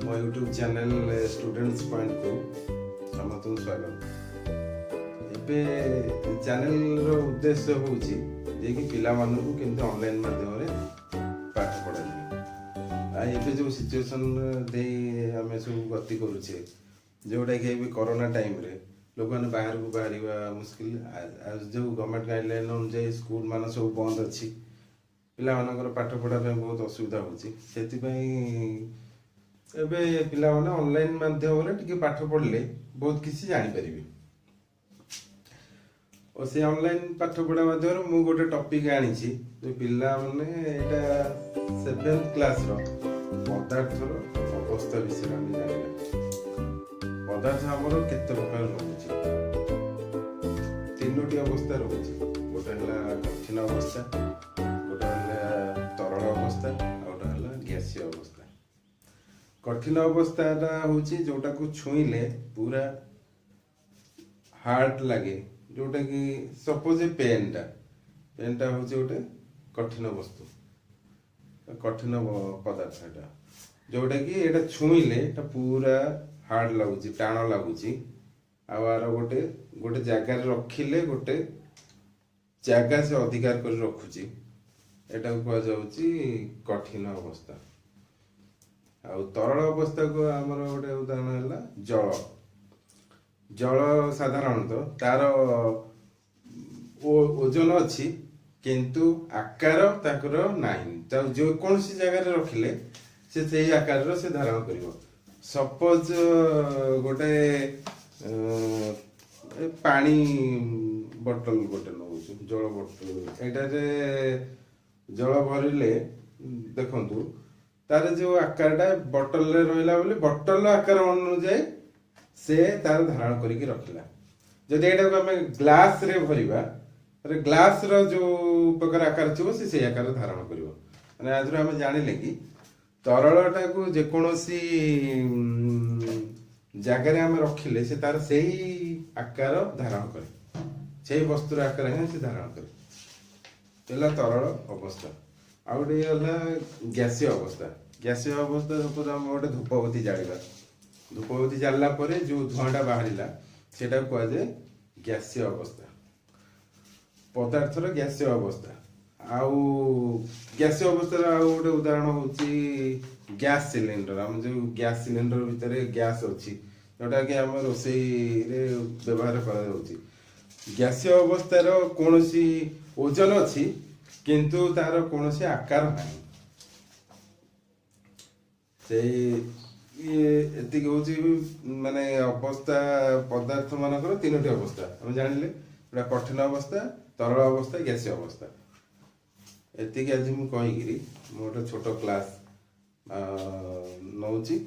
मो YouTube channel students point को समस्त स्वागत। एबे चैनल रो उद्देश्य होउची जे कि पिला मानू केमते ऑनलाइन माध्यम रे पाठ पढाई। आ एबे जो सिचुएशन दे हमें सब गति करूछे जोटा कि एबे कोरोना टाइम रे लोक माने बाहर को बाहरिबा मुश्किल। जो गवर्नमेंट गाइडलाइन अनुसार स्कूल मान सब बंद अछि, पिला मानकर पाठ पढ़ा पे बहुत असुविधा होची। सेति पई एबे पिला माने ऑनलाइन माध्यम रे टिके पाठ पढ़ले बहुत किसी जानि परिबे। और से ऑनलाइन पाठ पढ़ा माध्यम रे मु गोटे टॉपिक आनिछि जो पिला माने एटा 7th क्लास रो पदार्थ रो अवस्था विषय हम जानिबा। पदार्थ हमरो केते प्रकार रहउछि, तीनोटी अवस्था रहउछि। गोटे हला कठिन अवस्था, गोटे हला तरल अवस्था, और गोटे हला गैसीय अवस्था। कठिन अवस्था होची जोटा को छुईले पूरा हार्ड लगे, जोटा कि सपोज पेनटा होची गोटे कठिन वस्तु, कठिन पदार्थ एटा जोटा कि एटा छुईले एटा पूरा हार्ड लगुची, टाण लगुची। आर गोटे जगह रखिले गोटे जगह से अधिकार कर रखुची, एटा को कह जाउची कठिन अवस्था। आ तरल अवस्था को आमर गोटे उदाहरण है जल। जल साधारणतः तार ओजन अच्छी किंतु आकार ताकर नहीं, जो कौन सी जगह रखिले से आकार से धारण करिवो। सपोज गोटे पानी बोतल गोटे नौ जल बोतल, एटारे जल भरिले देखंतु तार जो आकारटा बोतल रे रहिला बोले बोतल आकार अनुसार से तार धारण करिक रखिला। जदि एटा को हमें ग्लास रे भरिबा रे ग्लास रो जो प्रकार आकार छिवो से आकार धारण करिवो। माने आजरो हम जानिले कि तरलटा को जे कोनोसी जगह हम रखिले से तार सही आकार धारण करे, सही वस्तुर आकार है से धारण करे। पहला तरल अवस्था। आ गोटे हला गैसीय अवस्था। गैसीय अवस्था हम गोटे धूपबत्ती जालिबा, धूपबत्ती जालला परे जो धुआंटा बाहरिला सेटा कह जाए गैसीय अवस्था। पदार्थर गैसीय अवस्था। आउ गैसीय अवस्था आ गोटे उदाहरण होची गैस सिलेंडर। हम जो गैस सिलेंडर भितर गैस अच्छी जोटा कि आम रोषेई रे व्यवहार कर। गैसीय अवस्थार कौन ओजन अच्छी किंतु तार कौन आकार नहीं। से एति माने अवस्था पदार्थ मानकर तीनोटी अवस्था हम जानिले, कठिन अवस्था, तरल अवस्था, गैसीय अवस्था। एति आज मु कहिगिरी मोटे छोटो क्लास नौची।